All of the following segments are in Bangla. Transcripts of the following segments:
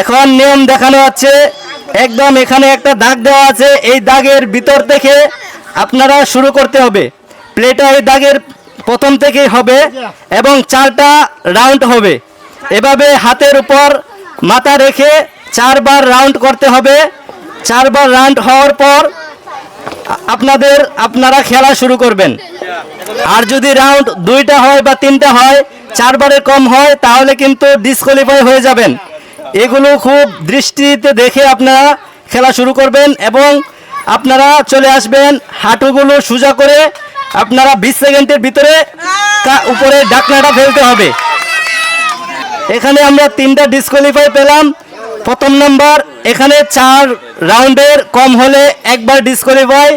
এখন নিয়ম দেখানো হচ্ছে। একদম এখানে একটা দাগ দেওয়া আছে, এই দাগের ভিতর থেকে আপনারা শুরু করতে হবে। প্লেটা এই দাগের প্রথম থেকেই হবে এবং 4টা রাউন্ড হবে। এভাবে হাতের উপর মাথা রেখে 4বার রাউন্ড করতে হবে। 4বার রাউন্ড হওয়ার পর আপনারা খেলা শুরু করবেন। আর যদি রাউন্ড 2টা হয় বা 3টা হয়, 4বারের কম হয়, তাহলে কিন্তু ডিসকোয়ালিফাই হয়ে যাবেন। এগুলো খুব দৃষ্টিতে দেখে আপনারা খেলা শুরু করবেন এবং আপনারা চলে আসবেন। হাঁটুগুলো সোজা করে আপনারা 20 সেকেন্ডের ভিতরে উপরে ঢাকনাটা ফেলতে হবে। এখানে আমরা 3টা ডিসকোয়ালিফাই পেলাম। প্রথম নাম্বার, এখানে 4 রাউন্ডের কম হলে একবার ডিসকোয়ালিফাই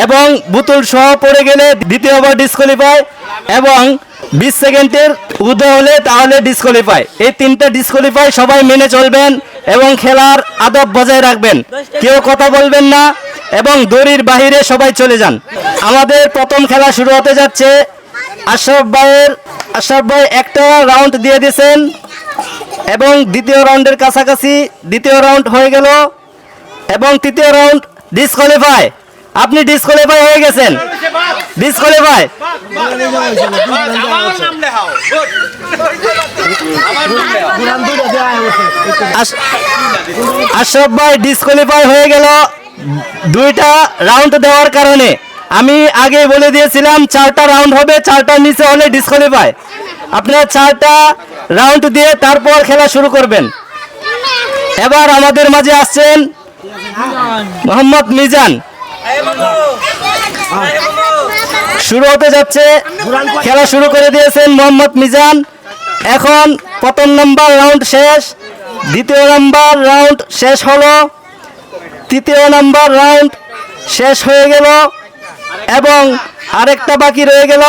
এবং বোতল সহ পড়ে গেলে দ্বিতীয়বার ডিসকোয়ালিফাই এবং 20 সেকেন্ডের ঊর্ধ্বে হলে তাহলে ডিসকোয়ালিফাই। এই 3টা ডিসকোয়ালিফাই সবাই মেনে চলবেন এবং খেলার আদব বজায় রাখবেন। কেউ কথা বলবেন না এবং দড়ির বাহিরে সবাই চলে যান। আমাদের প্রথম খেলা শুরু হতে যাচ্ছে। আশরাফ ভাই একটা রাউন্ড দিয়ে দিয়েছেন এবং দ্বিতীয় রাউন্ডের কাছাকাছি দ্বিতীয় রাউন্ড হয়ে গেল এবং তৃতীয় রাউন্ড ডিসকোয়ালিফাই। আপনি ডিসকোয়ালিফাই হয়ে গেছেন। ডিসকোয়ালিফাই। আশরাফ ভাই ডিসকোয়ালিফাই হয়ে গেল 2টা রাউন্ড দেওয়ার কারণে। আমি আগে বলে দিয়েছিলাম 4টা রাউন্ড হবে, 4টার নিচে হলে ডিসকোয়ালিফাই। আপনারা 4টা রাউন্ড দিয়ে তারপর খেলা শুরু করবেন। এবার আমাদের মাঝে আসছেন মোহাম্মদ মিজান। শুরু হতে যাচ্ছে, খেলা শুরু করে দিয়েছেন মোহাম্মদ মিজান। এখন প্রথম নাম্বার রাউন্ড শেষ, দ্বিতীয় নাম্বার রাউন্ড শেষ হলো, তৃতীয় নাম্বার রাউন্ড শেষ হয়ে গেল এবং আরেকটা বাকি রয়ে গেল।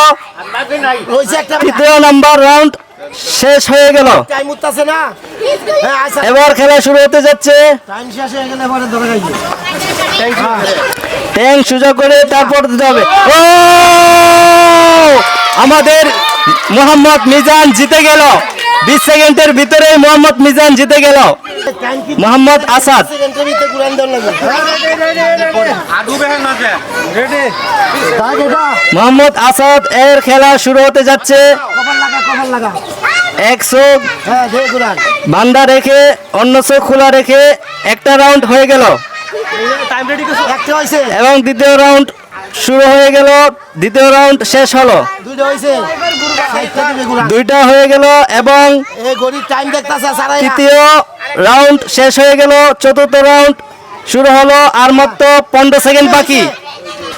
তৃতীয় নাম্বার রাউন্ড শেষ হয়ে গেল। এবার খেলা শুরু হতে যাচ্ছে। ট্যাং সুযোগ করে তারপর দিতে হবে। ও, আমাদের মোহাম্মদ মিজান জিতে গেল। 20 সেকেন্ডের ভিতরে মোহাম্মদ মিজান জিতে গেল। মোহাম্মদ আসাদ। মোহাম্মদ আসাদ এর খেলা শুরু হতে যাচ্ছে। 1 চোখ বান্ধা রেখে অন্য চোখ খোলা রেখে একটা রাউন্ড হয়ে গেল এবং দ্বিতীয় রাউন্ড শুরু হয়ে গেল। দ্বিতীয় রাউন্ড শেষ হলো। 2টা হয়ে গেল এবং তৃতীয় রাউন্ড শেষ হয়ে গেল। চতুর্থ রাউন্ড শুরু হলো। আর মাত্র 15 সেকেন্ড বাকি।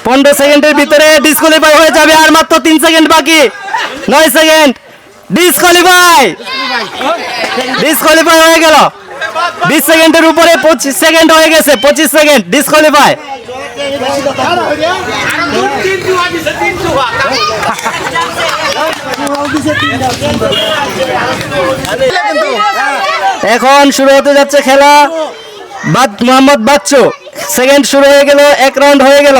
15 সেকেন্ডের ভিতরে ডিসকোয়ালিফাই হয়ে যাবে। আর মাত্র 3 সেকেন্ড বাকি। 9 সেকেন্ড। ডিসকোয়ালিফাই। ডিসকোয়ালিফাই হয়ে গেল। 20 সেকেন্ডের উপরে 25 সেকেন্ড হয়ে গেছে। 25 সেকেন্ড ডিসকোয়ালিফাই। এখন শুরু হতে যাচ্ছে খেলা। মোহাম্মদ বাচ্চু সেকেন্ড শুরু হয়ে গেল। 1 রাউন্ড হয়ে গেল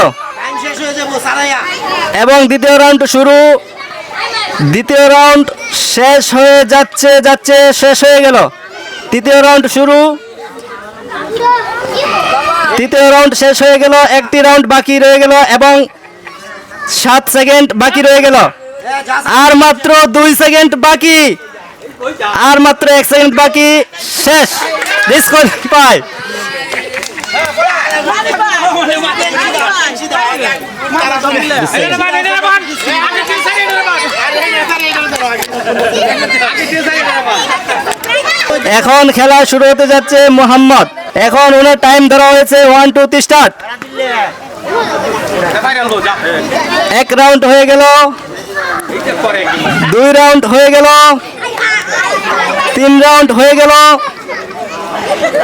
এবং দ্বিতীয় রাউন্ড শুরু। দ্বিতীয় রাউন্ড শেষ হয়ে যাচ্ছে শেষ হয়ে গেল। তৃতীয় রাউন্ড শুরু। তৃতীয় রাউন্ড শেষ হয়ে গেল। একটি রাউন্ড বাকি রয়ে গেল এবং 7 সেকেন্ড বাকি রয়ে গেল। আর মাত্র 2 সেকেন্ড বাকি। আর মাত্র 1 সেকেন্ড বাকি। শেষ। ডিসকোয়ালিফাই। এখন খেলা শুরু হতে যাচ্ছে মোহাম্মদ। এখন ওনার টাইম ধরা হয়েছে 1 2 3 স্টার্ট। 1 রাউন্ড হয়ে গেল। 2 রাউন্ড হয়ে গেল। 3 রাউন্ড হয়ে গেল।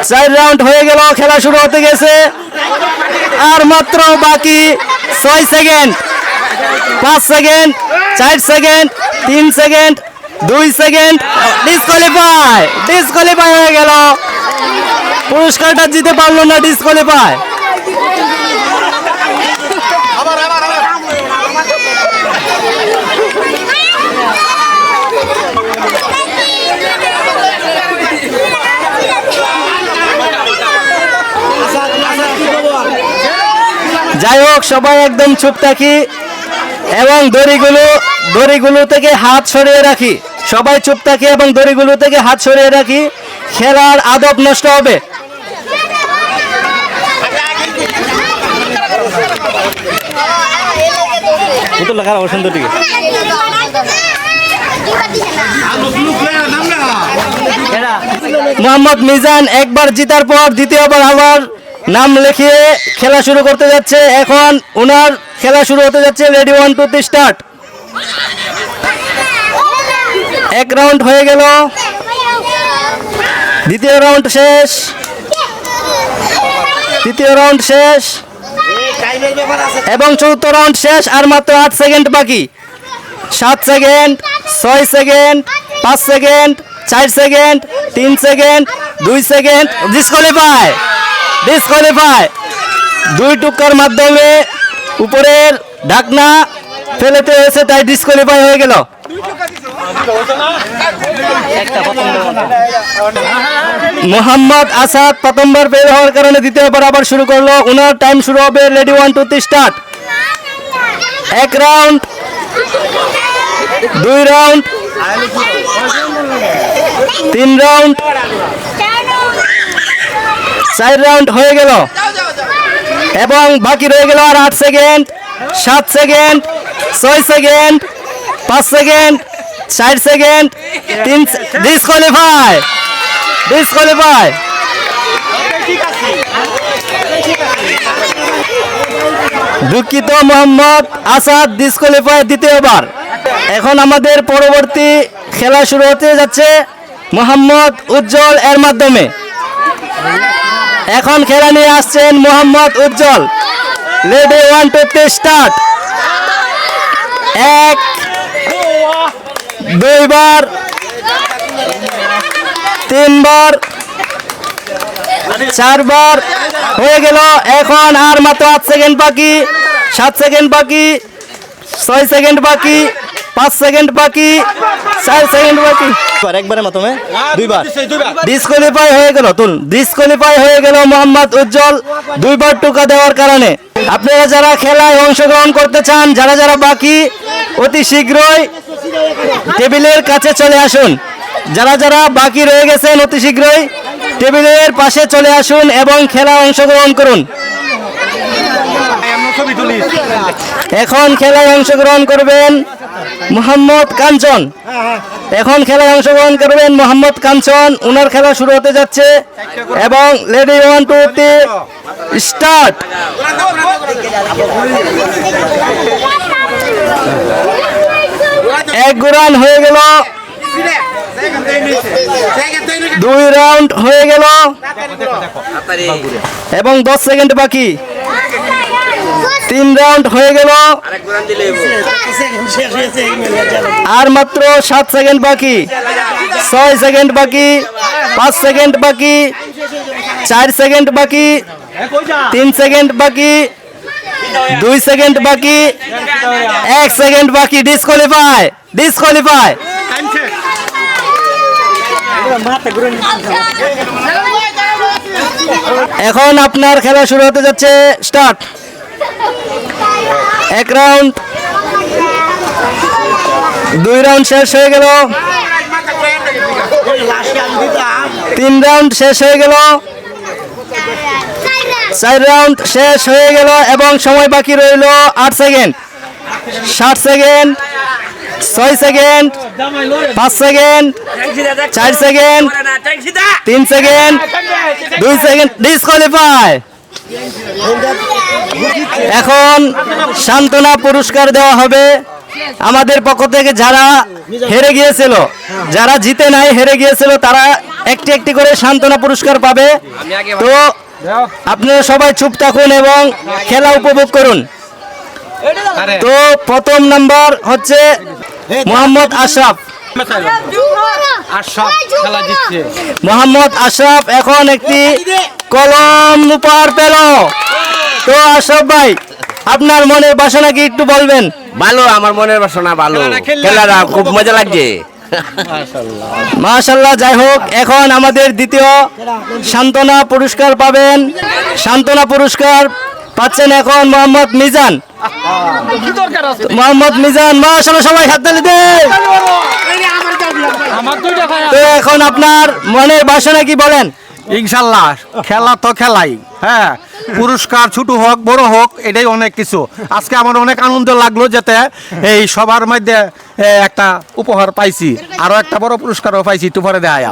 4 রাউন্ড হয়ে গেল। খেলা শুরু হতে গেছে। আর মাত্র বাকি 6 second. 5 second. 4 second. 3 second. 2 second. Disqualify. Disqualify হয়ে গেল। পুরস্কারটা জিতে পারলো না। ডিসকোয়ালিফাই। যাই হোক, সবাই একদম চুপ থাকি এবং দড়িগুলো থেকে হাত সরিয়ে রাখি। সবাই চুপ থাকি এবং দড়িগুলো থেকে হাত সরিয়ে রাখি, খেলার আদব নষ্ট হবে। মোহাম্মদ মিজান একবার জিতার পর দ্বিতীয়বার আবার নাম লিখিয়ে খেলা শুরু করতে যাচ্ছে। এখন ওনার খেলা শুরু হতে যাচ্ছে। Ready, 1 2 3 start. এক রাউন্ড হয়ে গেল, দ্বিতীয় রাউন্ড শেষ, তৃতীয় রাউন্ড শেষ এবং চতুর্থ রাউন্ড শেষ। আর মাত্র 8 সেকেন্ড বাকি। 7 second, 6 second, 5 second, 4 second, 3 second, 2 second. Disqualify. 2 টুকার মাধ্যমে উপরের ঢাকনা ফেলতে হয়েছে, তাই ডিসকোয়ালিফাই হয়ে গেল। মোহাম্মদ আসাদ প্রথমবার ফেল হওয়ার কারণে দ্বিতীয়বার আবার শুরু করলো। ওনার টাইম শুরু হবে। Ready, 1 2 3 start. 1 round, 2 round, 3 round, 4 round হয়ে গেল এবং বাকি রয়ে গেল আর 8 second, 7 second, 6 second, 5 second, 4 second, 3। Disqualify. দুঃখিত, মোহাম্মদ আসাদ ডিসকোয়ালিফাই দ্বিতীয়বার। এখন আমাদের পরবর্তী খেলা শুরু হতে যাচ্ছে মোহাম্মদ উজ্জ্বল এর মাধ্যমে। এখন খেলা নিয়ে আসছেন মোহাম্মদ উজ্জ্বল। Ready, 1 2 3 start. 1 2 বার, 3 বার, 4 বার হয়ে গেল। এখন আর মাত্র 8 সেকেন্ড বাকি, 7 সেকেন্ড বাকি, 6 সেকেন্ড বাকি, 5 সেকেন্ড বাকি, 4 সেকেন্ড বাকি। একবারের মাধ্যমে 2 বার ডিসকোয়ালিফাই হয়ে গেল। ডিসকোয়ালিফাই হয়ে গেল মোহাম্মদ উজ্জ্বল 2 বার টোকা দেওয়ার কারণে। আপনারা যারা খেলায় অংশগ্রহণ করতে চান, যারা বাকি, অতি শীঘ্রই টেবিলের কাছে চলে আসুন। যারা বাকি রয়ে গেছেন, অতি শীঘ্রই টেবিলের পাশে চলে আসুন এবং খেলায় অংশগ্রহণ করুন। এখন খেলায় অংশগ্রহণ করবেন মোহাম্মদ কাঞ্চন। ওনার খেলা শুরু হতে যাচ্ছে এবং রেডি, 1 2 3 স্টার্ট। 1 রাউন্ড হয়ে গেল, 2 রাউন্ড হয়ে গেল এবং 10 সেকেন্ড বাকি। 3 রাউন্ড হয়ে গেল আর মাত্র 7 সেকেন্ড বাকি, 6 সেকেন্ড বাকি, 5 সেকেন্ড বাকি, 4 সেকেন্ড বাকি, 3 সেকেন্ড বাকি, 2 সেকেন্ড বাকি, 1 সেকেন্ড বাকি। ডিসকোয়ালিফাই। এখন আপনার খেলা শুরু হতে যাচ্ছে। স্টার্ট। 1 রাউন্ড, 2 রাউন্ড শেষ হয়ে গেল, 3 রাউন্ড শেষ হয়ে গেল, 4 রাউন্ড শেষ হয়ে গেল এবং সময় বাকি রইল 8 second, 7 second, 6 second, 5 second, 4 second, 3 second, 2 second. Disqualify. এখন সান্ত্বনা পুরস্কার দেওয়া হবে আমাদের পক্ষ থেকে। যারা হেরে গিয়েছিল, যারা জিতে নাই, হেরে গিয়েছিল, তারা একটি করে সান্ত্বনা পুরস্কার পাবে। তো আপনারা সবাই চুপ থাকুন এবং খেলা উপভোগ করুন। তো প্রথম নাম্বার হচ্ছে মোহাম্মদ আশরাফ। মোহাম্মদ আশরাফ এখন একটি কলম উপহার পেল। তো আশরাফ ভাই, আপনার মনের বাসনা কি একটু বলবেন? ভালো, আমার মনের বাসনা ভালো, খেলাটা খুব মজা লাগছে। মাশাআল্লাহ। যাই হোক, এখন আমাদের দ্বিতীয় সান্ত্বনা পুরস্কার পাবেন। সান্ত্বনা পুরস্কার পাচ্ছেন এখন মোহাম্মদ মিজান। মোহাম্মদ মিজান, মাশাআল্লাহ, সবাই হাততালি দেন। তো এখন আপনার মনের বাসনা কি বলেন? ইনশাল্লাহ খেলা তো খেলাই, হ্যাঁ, পুরস্কার ছোট হোক বড় হোক এটাই অনেক কিছু। আজকে আমার অনেক আনন্দ লাগলো যেতে এই সবার মধ্যে একটা উপহার পাইছি, আরো একটা বড় পুরস্কারও পাইছি, একটু পরে দেখাই।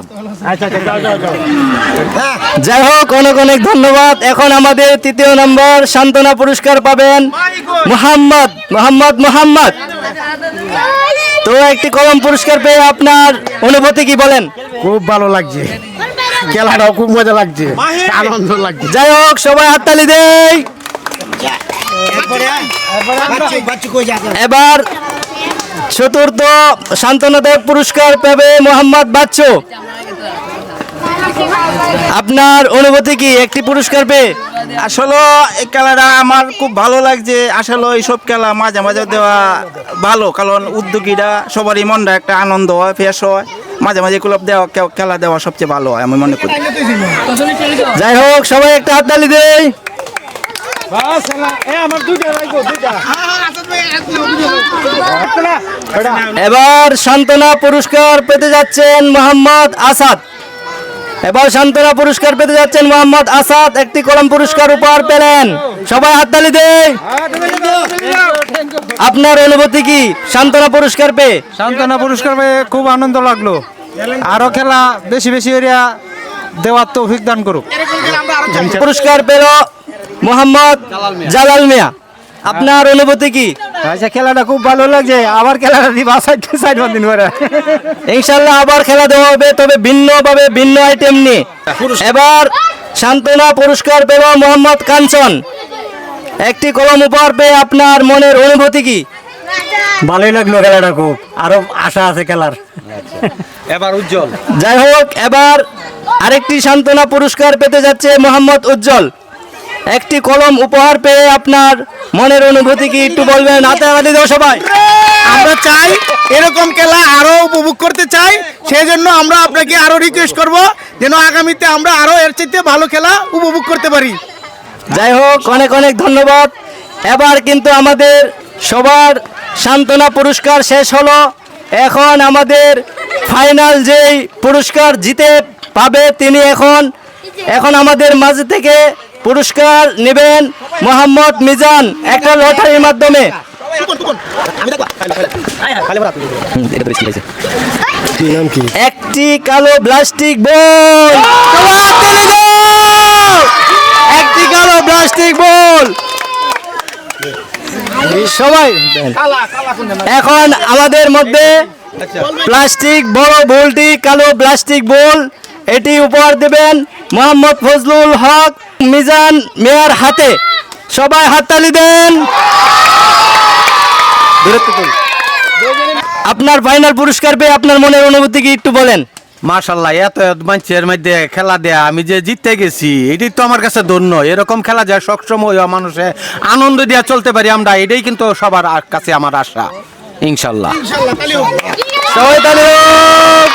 যাই হোক, অনেক অনেক ধন্যবাদ। এখন আমাদের তৃতীয় নম্বর সান্ত্বনা পুরস্কার পাবেন মোহাম্মদ মোহাম্মদ মোহাম্মদ। তো একটি কলম পুরস্কার পেয়ে আপনার অনুভূতি কি বলেন? খুব ভালো লাগছে, খেলাটাও খুব মজা লাগছে, আনন্দ লাগছে। যাই হোক, সবাই হাততালি দেই। এবার চতুর্থ সান্ত্বনাদায়ক পুরস্কার পাবে মোহাম্মদ বাচ্চু। আপনার অনুভূতি কি একটি পুরস্কার পেয়ে? আসলে এই খেলাটা আমার খুব ভালো লাগছে। আসলে এইসব খেলা মাঝে মাঝে দেওয়া ভালো, কারণ উদ্যোগীরা সবারই মনটা একটা আনন্দ হয়, ফ্রেশ হয়। মাঝে মাঝে ক্লাব দেওয়া খেলা দেওয়া সবচেয়ে ভালো হয় আমি মনে করি। যাই হোক, সবাই একটা হাততালি দেই। এবার সান্ত্বনা পুরস্কার পেতে যাচ্ছেন মোহাম্মদ আসাদ। এবার সান্ত্বনা পুরস্কার পেতে যাচ্ছেন মোহাম্মদ আসাদ, একটি কলম পুরস্কার উপহার পেলেন। সবাই হাততালি দেই। আপনার অনুভূতি কি সান্ত্বনা পুরস্কার পেয়ে? সান্ত্বনা পুরস্কার পেয়ে খুব আনন্দ লাগলো, আরো খেলা বেশি বেশি এরিয়া দেওয়ার তৌফিক দান করুক। পুরস্কার পেল মোহাম্মদ জালাল মিয়া। আপনার অনুভূতি কি? আচ্ছা, খেলাটা খুব ভালো লাগছে, আবার খেলাটা দিবা 4 দিন পরে। ইনশাল্লাহ আবার খেলা দেওয়া হবে, তবে ভিন্নভাবে ভিন্ন আইটেম নিয়ে। এবার সান্ত্বনা পুরস্কার পেল মোহাম্মদ কাঞ্চন, একটি কলম উপহার পেয়ে আপনার মনের অনুভূতি কি? ভালোই লাগলো খেলাটা খুব, আরো আশা আছে খেলার। এবার উজ্জ্বল। যাই হোক, এবার আরেকটি সান্ত্বনা পুরস্কার পেতে যাচ্ছে মোহাম্মদ উজ্জ্বল, একটি কলম উপহার পেয়ে আপনার মনের অনুভূতি কি একটু বলবেন? হাতে হাতে দাও সবাই। আমরা চাই এরকম খেলা আরো উপভোগ করতে চাই, সেই জন্য আমরা আপনাকে আরো রিকোয়েস্ট করব যেন আগামীতে আমরা আরো এর চাইতে ভালো খেলা উপভোগ করতে পারি। যাই হোক, অনেক অনেক ধন্যবাদ। এবার কিন্তু আমাদের সবার সান্ত্বনা পুরস্কার শেষ হলো। এখন আমাদের ফাইনাল যেই পুরস্কার জিতে পাবে তিনি এখন আমাদের মাঝে থেকে পুরস্কার নেবেন মোহাম্মদ মিজান, একটা লটারির মাধ্যমে। একটি কালো প্লাস্টিক বল, একটি কালো প্লাস্টিক বল সবাই। এখন আমাদের মধ্যে প্লাস্টিক বড় বলটি কালো প্লাস্টিক বল, এটি উপহার দেবেন মোহাম্মদ ফজলুল হক মিজান মেয়ার হাতে। সবাই হাততালি দেন। আপনার ফাইনাল পুরস্কার পেয়ে আপনার মনের অনুভূতি কি একটু বলেন? মাশাল্লাহ, এত মানুষের মধ্যে খেলা দেয়া আমি যে জিততে গেছি এটাই তো আমার কাছে ধন্য। এরকম খেলা যায় সবসময় মানুষে আনন্দ দিয়া চলতে পারি আমরা, এটাই কিন্তু সবার কাছে আমার আশা। ইনশাল্লাহ সবাই তালি হোক।